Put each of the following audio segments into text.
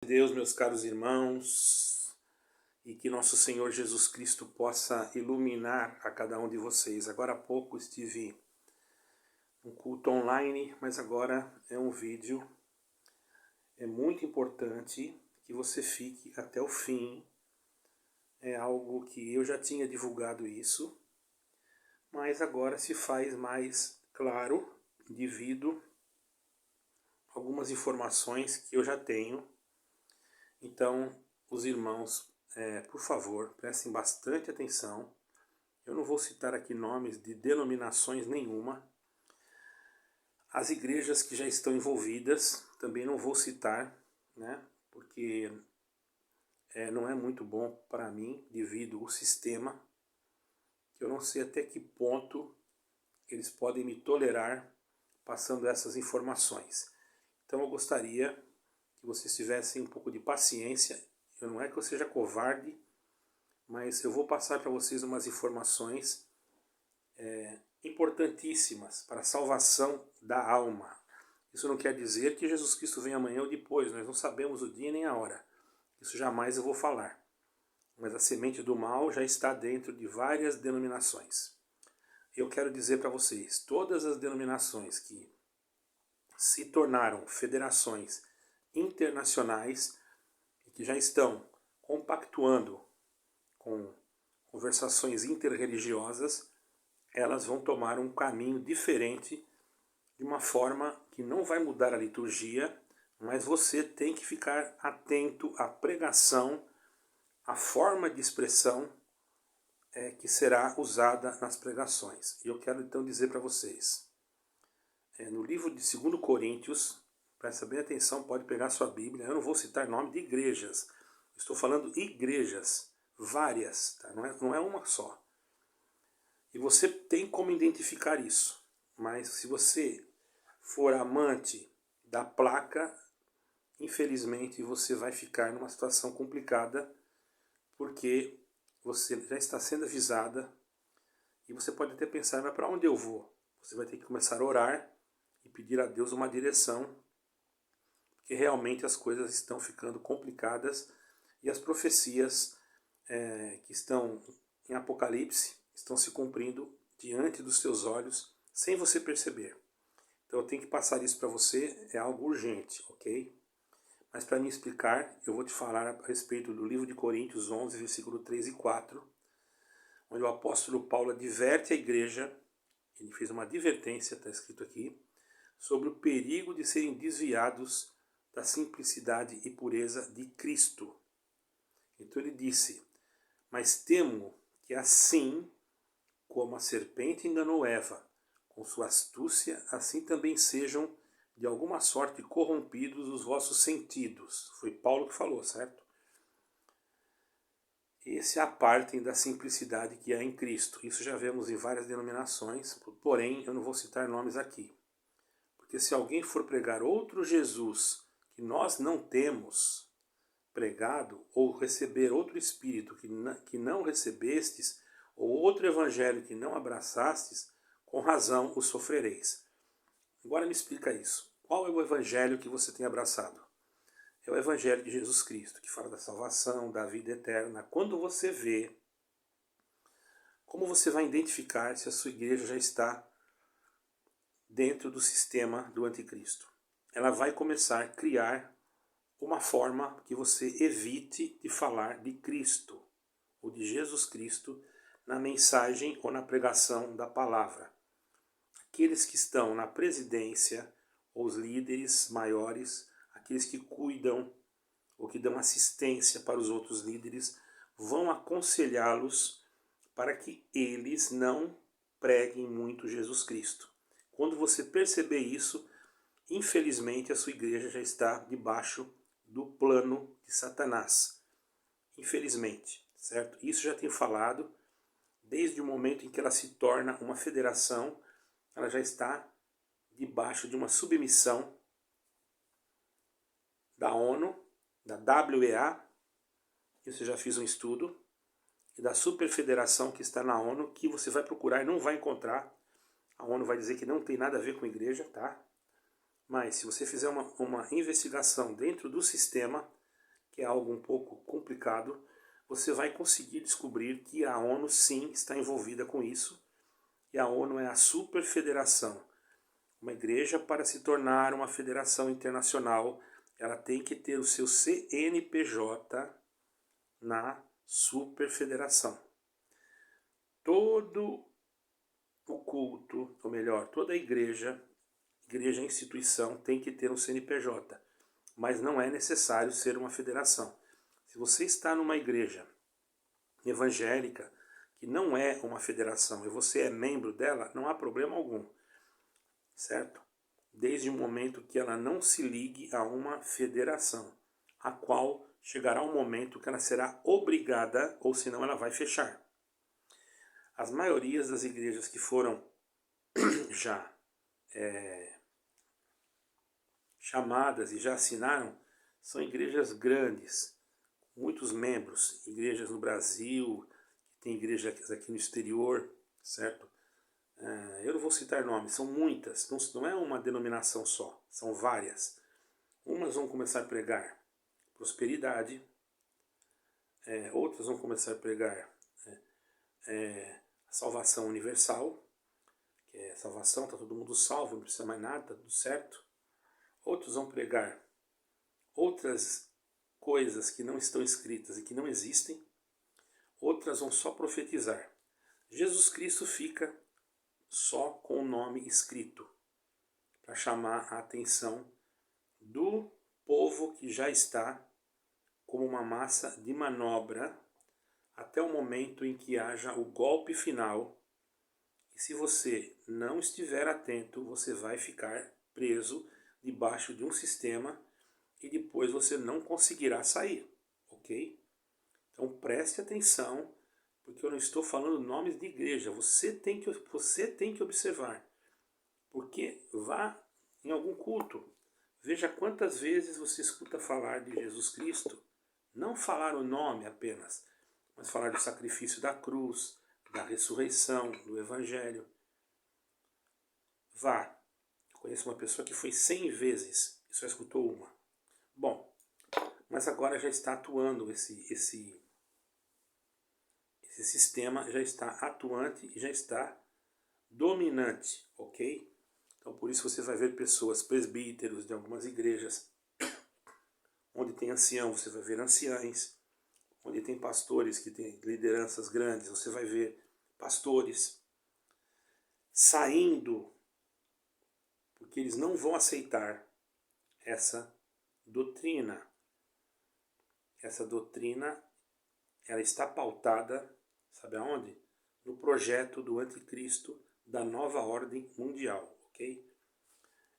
Deus, meus caros irmãos, e que nosso Senhor Jesus Cristo possa iluminar a cada um de vocês. Agora há pouco estive num culto online, mas agora é um vídeo. É muito importante que você fique até o fim. É algo que eu já tinha divulgado isso, mas agora se faz mais claro devido a algumas informações que eu já tenho. Então, os irmãos, por favor, prestem bastante atenção. Eu não vou citar aqui nomes de denominações nenhuma. As igrejas que já estão envolvidas, também não vou citar, né? Porque não é muito bom para mim, devido ao sistema, que eu não sei até que ponto eles podem me tolerar passando essas informações. Então eu gostaria que vocês tivessem um pouco de paciência. Não é que eu seja covarde, mas eu vou passar para vocês umas informações importantíssimas para a salvação da alma. Isso não quer dizer que Jesus Cristo vem amanhã ou depois, nós não sabemos o dia nem a hora. Isso jamais eu vou falar. Mas a semente do mal já está dentro de várias denominações. Eu quero dizer para vocês, todas as denominações que se tornaram federações internacionais e que já estão compactuando com conversações interreligiosas, elas vão tomar um caminho diferente, de uma forma que não vai mudar a liturgia, mas você tem que ficar atento à pregação, à forma de expressão que será usada nas pregações. E eu quero então dizer para vocês, no livro de 2 Coríntios, presta bem atenção, pode pegar sua Bíblia, eu não vou citar nome de igrejas, estou falando igrejas, várias, tá? Não é uma só. E você tem como identificar isso, mas se você for amante da placa, infelizmente você vai ficar numa situação complicada, porque você já está sendo avisada e você pode até pensar, mas para onde eu vou? Você vai ter que começar a orar e pedir a Deus uma direção, porque realmente as coisas estão ficando complicadas e as profecias que estão em Apocalipse estão se cumprindo diante dos seus olhos, sem você perceber. Então eu tenho que passar isso para você, é algo urgente, ok? Mas para me explicar, eu vou te falar a respeito do livro de Coríntios 11, versículo 3 e 4, onde o apóstolo Paulo adverte a igreja, ele fez uma advertência, está escrito aqui, sobre o perigo de serem desviados da simplicidade e pureza de Cristo. Então ele disse, mas temo que assim como a serpente enganou Eva com sua astúcia, assim também sejam de alguma sorte corrompidos os vossos sentidos. Foi Paulo que falou, certo? Esse apartem da simplicidade que há em Cristo. Isso já vemos em várias denominações, porém eu não vou citar nomes aqui. Porque se alguém for pregar outro Jesus que nós não temos pregado, ou receber outro Espírito que não recebestes, ou outro Evangelho que não abraçastes, com razão o sofrereis. Agora me explica isso. Qual é o Evangelho que você tem abraçado? É o Evangelho de Jesus Cristo, que fala da salvação, da vida eterna. Quando você vê, como você vai identificar se a sua igreja já está dentro do sistema do anticristo? Ela vai começar a criar uma forma que você evite de falar de Cristo, ou de Jesus Cristo, na mensagem ou na pregação da palavra. Aqueles que estão na presidência, ou os líderes maiores, aqueles que cuidam ou que dão assistência para os outros líderes, vão aconselhá-los para que eles não preguem muito Jesus Cristo. Quando você perceber isso, infelizmente a sua igreja já está debaixo do plano de Satanás. Infelizmente, certo? Isso já tem falado, desde o momento em que ela se torna uma federação, ela já está debaixo de uma submissão da ONU, da WEA, isso eu já fiz um estudo, e da superfederação que está na ONU, que você vai procurar e não vai encontrar. A ONU vai dizer que não tem nada a ver com a igreja, tá? Mas se você fizer uma investigação dentro do sistema, que é algo um pouco complicado, você vai conseguir descobrir que a ONU sim está envolvida com isso, e a ONU é a superfederação. Uma igreja, para se tornar uma federação internacional, ela tem que ter o seu CNPJ na superfederação. Todo o culto, ou melhor, toda a igreja instituição, tem que ter um CNPJ, mas não é necessário ser uma federação. Se você está numa igreja evangélica, que não é uma federação, e você é membro dela, não há problema algum, certo? Desde o momento que ela não se ligue a uma federação, a qual chegará um momento que ela será obrigada, ou senão ela vai fechar. As maiorias das igrejas que foram já chamadas e já assinaram são igrejas grandes, muitos membros, igrejas no Brasil, tem igrejas aqui no exterior, certo? Eu não vou citar nomes, são muitas, não é uma denominação só, são várias. Umas vão começar a pregar prosperidade, outras vão começar a pregar a salvação universal, que é salvação, está todo mundo salvo, não precisa mais nada, está tudo certo. Outros vão pregar outras coisas que não estão escritas e que não existem. Outras vão só profetizar. Jesus Cristo fica só com o nome escrito, para chamar a atenção do povo que já está como uma massa de manobra até o momento em que haja o golpe final. E se você não estiver atento, você vai ficar preso debaixo de um sistema e depois você não conseguirá sair, ok? Então preste atenção, porque eu não estou falando nomes de igreja, você tem que observar. Porque vá em algum culto, veja quantas vezes você escuta falar de Jesus Cristo, não falar o nome apenas, mas falar do sacrifício da cruz, da ressurreição, do evangelho. Vá. Eu conheço uma pessoa que foi 100 vezes e só escutou uma. Bom, mas agora já está atuando esse sistema, já está atuante e já está dominante, ok? Então por isso você vai ver pessoas, presbíteros de algumas igrejas, onde tem ancião, você vai ver anciães, onde tem pastores que têm lideranças grandes, você vai ver pastores saindo, porque eles não vão aceitar essa doutrina. Essa doutrina, ela está pautada, sabe aonde? No projeto do anticristo da nova ordem mundial, ok?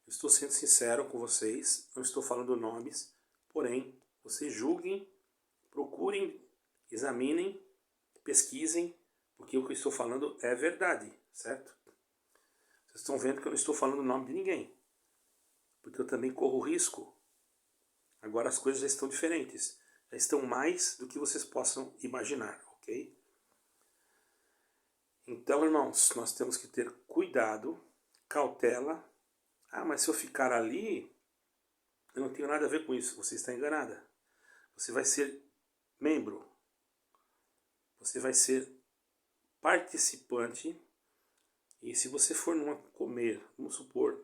Eu estou sendo sincero com vocês, não estou falando nomes, porém, vocês julguem, procurem, examinem, pesquisem, porque o que eu estou falando é verdade, certo? Vocês estão vendo que eu não estou falando o nome de ninguém, porque eu também corro risco. Agora as coisas já estão diferentes, já estão mais do que vocês possam imaginar, ok? Então, irmãos, nós temos que ter cuidado, cautela. Ah, mas se eu ficar ali, eu não tenho nada a ver com isso. Você está enganada. Você vai ser membro, você vai ser participante, e se você for comer, vamos supor,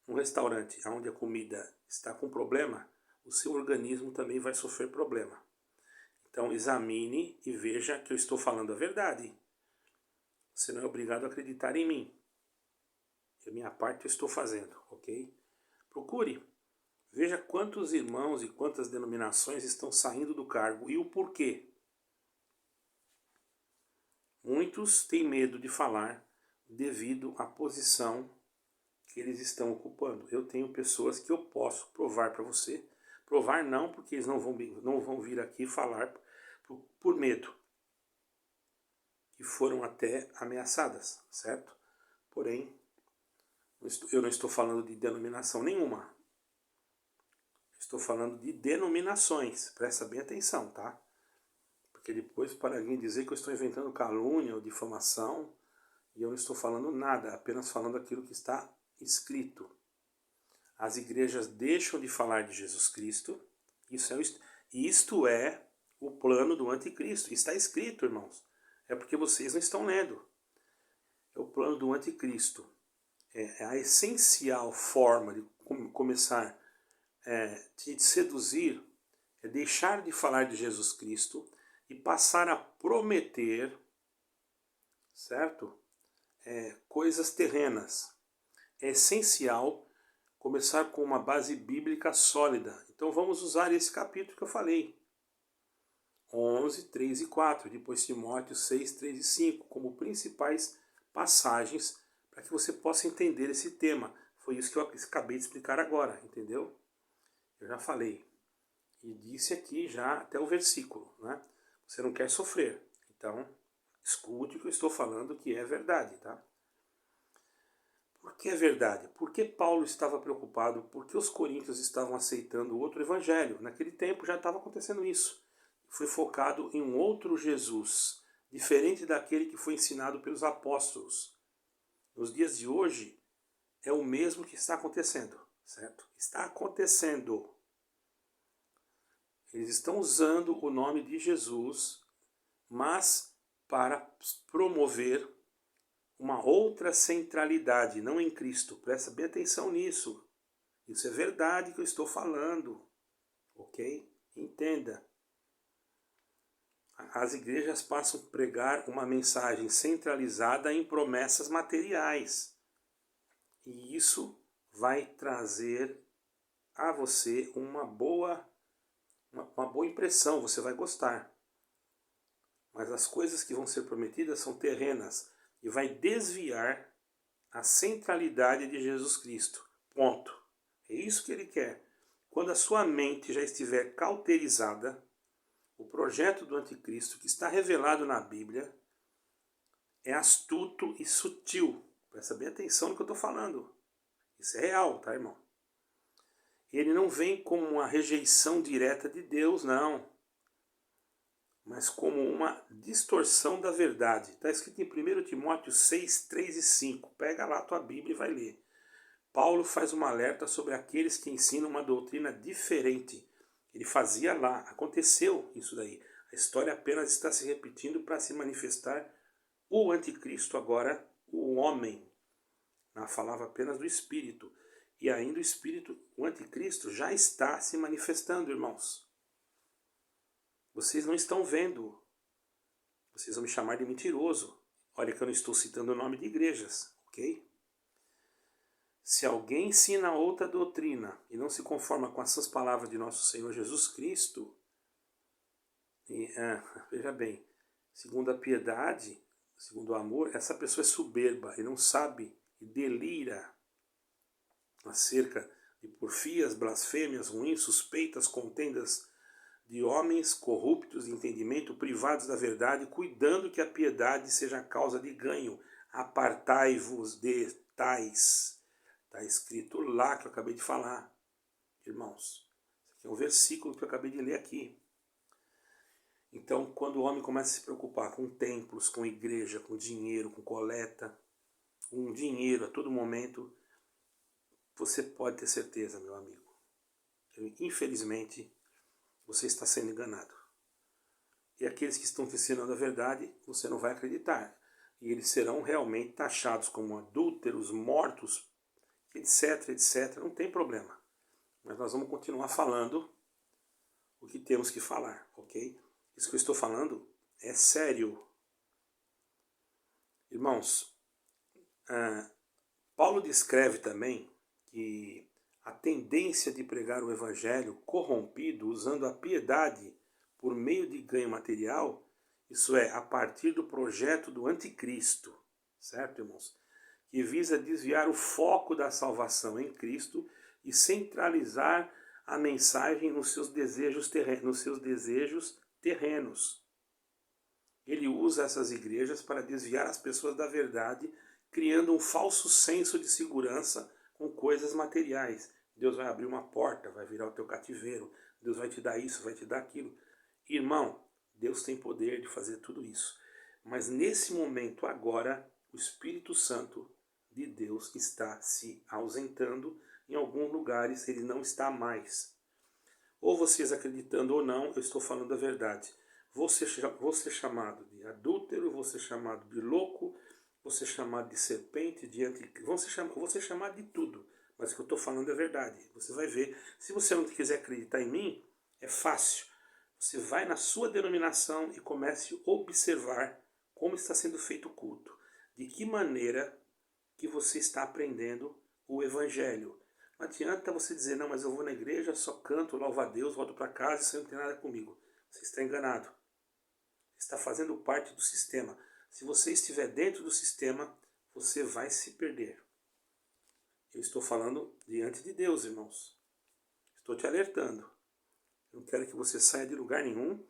num restaurante onde a comida está com problema, o seu organismo também vai sofrer problema. Então examine e veja que eu estou falando a verdade. Você não é obrigado a acreditar em mim. A minha parte eu estou fazendo, ok? Procure. Veja quantos irmãos e quantas denominações estão saindo do cargo e o porquê. Muitos têm medo de falar devido à posição que eles estão ocupando. Eu tenho pessoas que eu posso provar para você. Provar não, porque eles não vão vir aqui falar por medo. Que foram até ameaçadas, certo? Porém, eu não estou falando de denominação nenhuma. Estou falando de denominações. Presta bem atenção, tá? Porque depois, para alguém dizer que eu estou inventando calúnia ou difamação, e eu não estou falando nada, apenas falando aquilo que está escrito. As igrejas deixam de falar de Jesus Cristo, Isto é o plano do anticristo. Está escrito, irmãos. É porque vocês não estão lendo. É o plano do anticristo. É a essencial forma de começar de seduzir, é deixar de falar de Jesus Cristo e passar a prometer, certo? Coisas terrenas. É essencial começar com uma base bíblica sólida. Então vamos usar esse capítulo que eu falei. 11, 3 e 4, depois Timóteo 6, 3 e 5, como principais passagens para que você possa entender esse tema. Foi isso que eu acabei de explicar agora, entendeu? Eu já falei. E disse aqui já até o versículo, né? Você não quer sofrer. Então, escute o que eu estou falando, que é verdade, tá? Por que é verdade? Porque Paulo estava preocupado, porque os coríntios estavam aceitando outro evangelho. Naquele tempo já estava acontecendo isso. Foi focado em um outro Jesus, diferente daquele que foi ensinado pelos apóstolos. Nos dias de hoje, é o mesmo que está acontecendo, certo? Está acontecendo. Eles estão usando o nome de Jesus, mas para promover uma outra centralidade, não em Cristo. Presta bem atenção nisso. Isso é verdade que eu estou falando, ok? Entenda. As igrejas passam a pregar uma mensagem centralizada em promessas materiais. E isso vai trazer a você uma boa impressão, você vai gostar. Mas as coisas que vão ser prometidas são terrenas e vai desviar a centralidade de Jesus Cristo. Ponto. É isso que ele quer. Quando a sua mente já estiver cauterizada, o projeto do anticristo, que está revelado na Bíblia, é astuto e sutil. Presta bem atenção no que eu estou falando. Isso é real, tá, irmão? Ele não vem como uma rejeição direta de Deus, não. Mas como uma distorção da verdade. Está escrito em 1 Timóteo 6, 3 e 5. Pega lá a tua Bíblia e vai ler. Paulo faz um alerta sobre aqueles que ensinam uma doutrina diferente. Ele fazia lá, aconteceu isso daí. A história apenas está se repetindo para se manifestar o anticristo, agora o homem. Falava apenas do espírito. E ainda o espírito, o anticristo, já está se manifestando, irmãos. Vocês não estão vendo. Vocês vão me chamar de mentiroso. Olha que eu não estou citando o nome de igrejas, ok? Se alguém ensina outra doutrina e não se conforma com essas palavras de nosso Senhor Jesus Cristo, veja bem, segundo a piedade, segundo o amor, essa pessoa é soberba e não sabe e delira acerca de porfias, blasfêmias, ruins, suspeitas, contendas de homens corruptos de entendimento, privados da verdade, cuidando que a piedade seja causa de ganho. Apartai-vos de tais. Está escrito lá que eu acabei de falar, irmãos. Esse aqui é um versículo que eu acabei de ler aqui. Então, quando o homem começa a se preocupar com templos, com igreja, com dinheiro, com coleta, com dinheiro a todo momento, você pode ter certeza, meu amigo. Infelizmente, você está sendo enganado. E aqueles que estão te ensinando a verdade, você não vai acreditar. E eles serão realmente taxados como adúlteros, mortos, etc, etc. Não tem problema. Mas nós vamos continuar falando o que temos que falar, ok? Isso que eu estou falando é sério. Irmãos, Paulo descreve também que a tendência de pregar o evangelho corrompido, usando a piedade por meio de ganho material, isso é, a partir do projeto do anticristo, certo, irmãos? Que visa desviar o foco da salvação em Cristo e centralizar a mensagem nos seus desejos terrenos. Ele usa essas igrejas para desviar as pessoas da verdade, criando um falso senso de segurança com coisas materiais. Deus vai abrir uma porta, vai virar o teu cativeiro, Deus vai te dar isso, vai te dar aquilo. Irmão, Deus tem poder de fazer tudo isso. Mas nesse momento agora, o Espírito Santo de Deus está se ausentando. Em alguns lugares ele não está mais. Ou vocês acreditando ou não, eu estou falando a verdade. Vou ser chamado de adúltero, vou ser chamado de louco, vou ser chamado de serpente, vou ser chamado de tudo. Mas o que eu estou falando é verdade. Você vai ver. Se você não quiser acreditar em mim, é fácil. Você vai na sua denominação e comece a observar como está sendo feito o culto. De que maneira que você está aprendendo o Evangelho. Não adianta você dizer, não, mas eu vou na igreja, só canto, louvo a Deus, volto para casa e isso não tem nada comigo. Você está enganado. Você está fazendo parte do sistema. Se você estiver dentro do sistema, você vai se perder. Eu estou falando diante de Deus, irmãos. Estou te alertando. Eu não quero que você saia de lugar nenhum,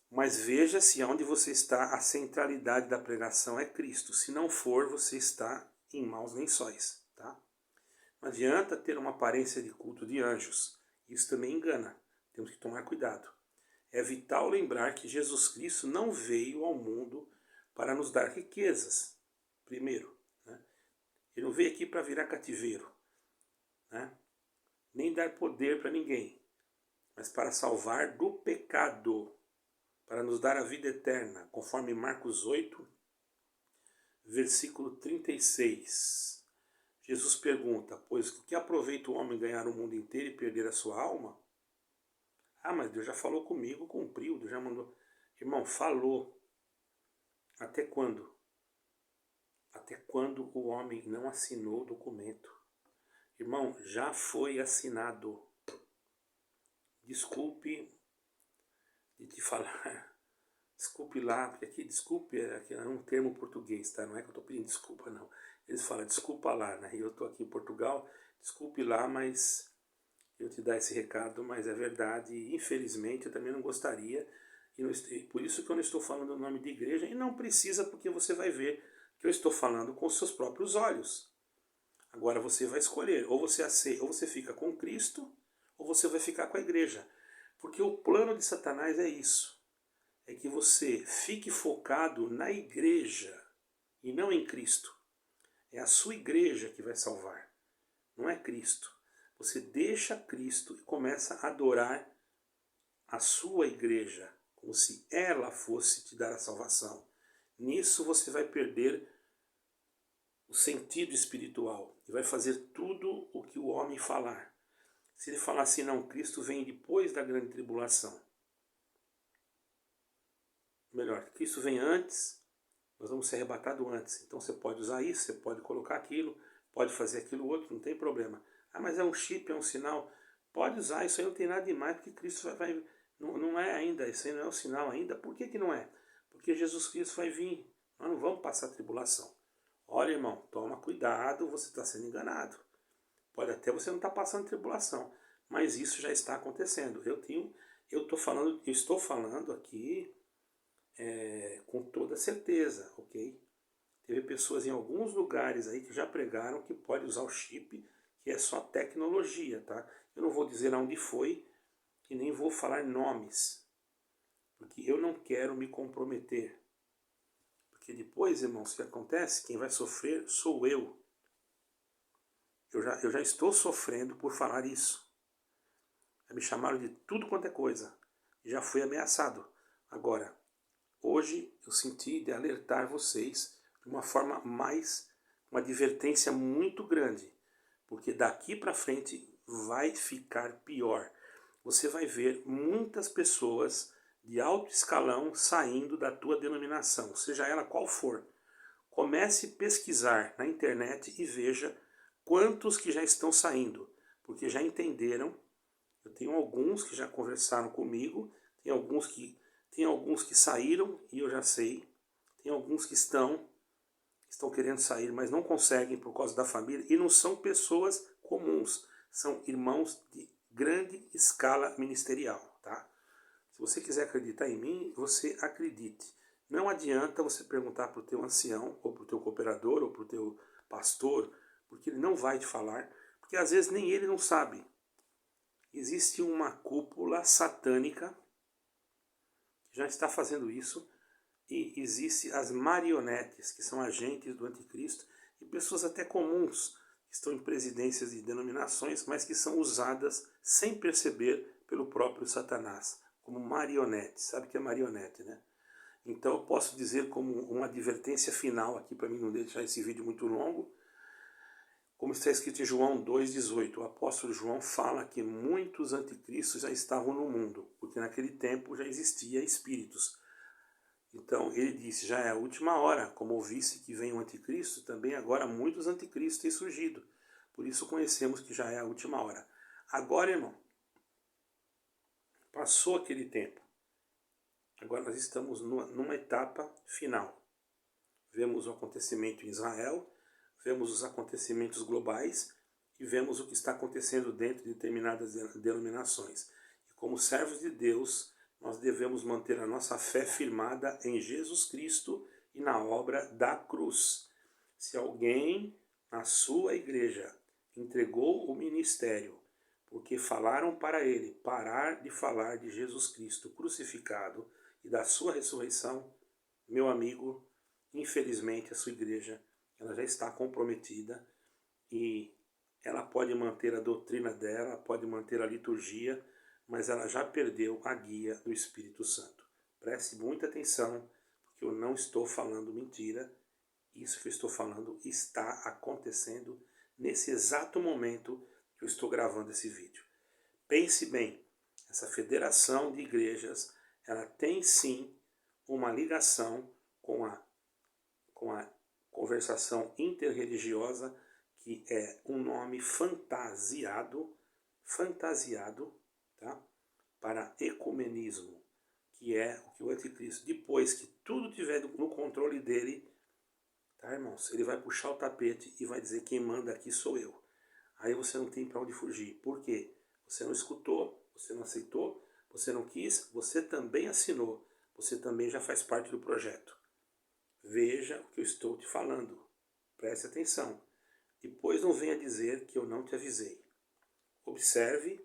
mas veja se onde você está, a centralidade da pregação é Cristo. Se não for, você está em maus lençóis. Tá? Não adianta ter uma aparência de culto de anjos. Isso também engana. Temos que tomar cuidado. É vital lembrar que Jesus Cristo não veio ao mundo para nos dar riquezas, primeiro. Né? Ele não veio aqui para virar cativeiro, né? Nem dar poder para ninguém, mas para salvar do pecado, para nos dar a vida eterna, conforme Marcos 8, versículo 36. Jesus pergunta, pois o que aproveita o homem ganhar o mundo inteiro e perder a sua alma? Ah, mas Deus já falou comigo, cumpriu, Deus já mandou. Irmão, falou. Até quando? Até quando o homem não assinou o documento? Irmão, já foi assinado. Desculpe de te falar. Desculpe lá, porque aqui desculpe é um termo português, tá? Não é que eu estou pedindo desculpa, não. Eles falam desculpa lá, né? E eu estou aqui em Portugal, desculpe lá, mas eu te dar esse recado, mas é verdade. E, infelizmente, eu também não gostaria. E por isso que eu não estou falando o nome de igreja. E não precisa, porque você vai ver que eu estou falando com os seus próprios olhos. Agora você vai escolher. Ou você aceita, ou você fica com Cristo, ou você vai ficar com a igreja. Porque o plano de Satanás é isso. É que você fique focado na igreja e não em Cristo. É a sua igreja que vai salvar. Não é Cristo. Você deixa Cristo e começa a adorar a sua igreja, como se ela fosse te dar a salvação. Nisso você vai perder o sentido espiritual e vai fazer tudo o que o homem falar. Se ele falar assim, não, Cristo vem depois da grande tribulação. Melhor, Cristo vem antes, nós vamos ser arrebatados antes. Então você pode usar isso, você pode colocar aquilo, pode fazer aquilo outro, não tem problema. Ah, mas é um chip, é um sinal. Pode usar, isso aí não tem nada demais, porque Cristo vai não é ainda, isso aí não é um sinal ainda. Por que não é? Porque Jesus Cristo vai vir. Nós não vamos passar tribulação. Olha, irmão, toma cuidado, você está sendo enganado. Pode até você não estar passando tribulação, mas isso já está acontecendo. Eu estou falando aqui com toda certeza, ok? Teve pessoas em alguns lugares aí que já pregaram que pode usar o chip, que é só tecnologia, tá? Eu não vou dizer aonde foi e nem vou falar nomes, porque eu não quero me comprometer. Porque depois, irmãos, o que acontece? Quem vai sofrer sou eu. Eu já estou sofrendo por falar isso. Já me chamaram de tudo quanto é coisa. Já fui ameaçado. Agora, hoje eu senti de alertar vocês de uma forma uma advertência muito grande. Porque daqui para frente vai ficar pior. Você vai ver muitas pessoas de alto escalão saindo da tua denominação, seja ela qual for. Comece a pesquisar na internet e veja quantos que já estão saindo, porque já entenderam. Eu tenho alguns que já conversaram comigo, tem alguns que saíram e eu já sei, tem alguns que estão querendo sair, mas não conseguem por causa da família, e não são pessoas comuns, são irmãos de grande escala ministerial, tá? Se você quiser acreditar em mim, você acredite. Não adianta você perguntar para o teu ancião, ou para o teu cooperador, ou para o teu pastor, porque ele não vai te falar, porque às vezes nem ele não sabe. Existe uma cúpula satânica que já está fazendo isso, e existe as marionetes, que são agentes do anticristo, e pessoas até comuns, que estão em presidências de denominações, mas que são usadas sem perceber pelo próprio Satanás, como marionete. Sabe o que é marionete, né? Então eu posso dizer como uma advertência final aqui, para mim não deixar esse vídeo muito longo, como está escrito em João 2,18, o apóstolo João fala que muitos anticristos já estavam no mundo, porque naquele tempo já existia espíritos. Então ele disse, já é a última hora, como ouvisse que vem o anticristo, também agora muitos anticristos têm surgido. Por isso conhecemos que já é a última hora. Agora, irmão, passou aquele tempo. Agora nós estamos numa etapa final. Vemos o acontecimento em Israel, vemos os acontecimentos globais e vemos o que está acontecendo dentro de determinadas denominações. E como servos de Deus, nós devemos manter a nossa fé firmada em Jesus Cristo e na obra da cruz. Se alguém na sua igreja entregou o ministério porque falaram para ele parar de falar de Jesus Cristo crucificado e da sua ressurreição, meu amigo, infelizmente a sua igreja ela já está comprometida e ela pode manter a doutrina dela, pode manter a liturgia, mas ela já perdeu a guia do Espírito Santo. Preste muita atenção, porque eu não estou falando mentira. Isso que eu estou falando está acontecendo nesse exato momento que eu estou gravando esse vídeo. Pense bem, essa federação de igrejas, ela tem sim uma ligação com a conversação interreligiosa, que é um nome fantasiado, tá? Para ecumenismo, que é o que o anticristo, depois que tudo estiver no controle dele, tá, irmãos? Ele vai puxar o tapete e vai dizer, quem manda aqui sou eu. Aí você não tem para onde fugir. Por quê? Você não escutou, você não aceitou, você não quis, você também assinou, você também já faz parte do projeto. Veja o que eu estou te falando. Preste atenção. Depois não venha dizer que eu não te avisei. Observe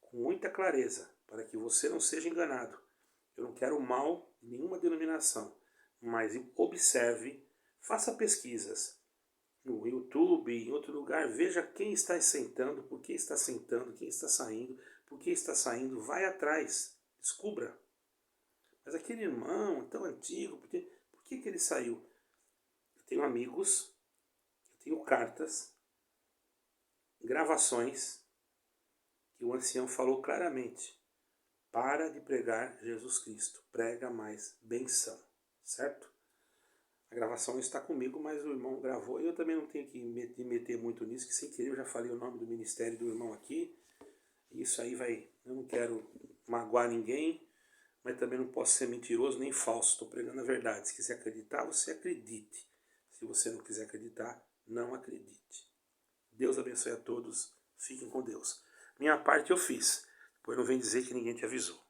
com muita clareza, para que você não seja enganado. Eu não quero mal de nenhuma denominação, mas observe, faça pesquisas no YouTube, em outro lugar, veja quem está sentando, por que está sentando, quem está saindo, por que está saindo, vai atrás, descubra. Mas aquele irmão tão antigo, por que ele saiu? Eu tenho amigos, eu tenho cartas, gravações, que o ancião falou claramente, para de pregar Jesus Cristo, prega mais benção, certo? A gravação está comigo, mas o irmão gravou, e eu também não tenho que me meter muito nisso, que sem querer eu já falei o nome do ministério do irmão aqui, isso aí vai, eu não quero magoar ninguém, mas também não posso ser mentiroso nem falso, estou pregando a verdade. Se quiser acreditar, você acredite. Se você não quiser acreditar, não acredite. Deus abençoe a todos, fiquem com Deus. Minha parte eu fiz, depois não vem dizer que ninguém te avisou.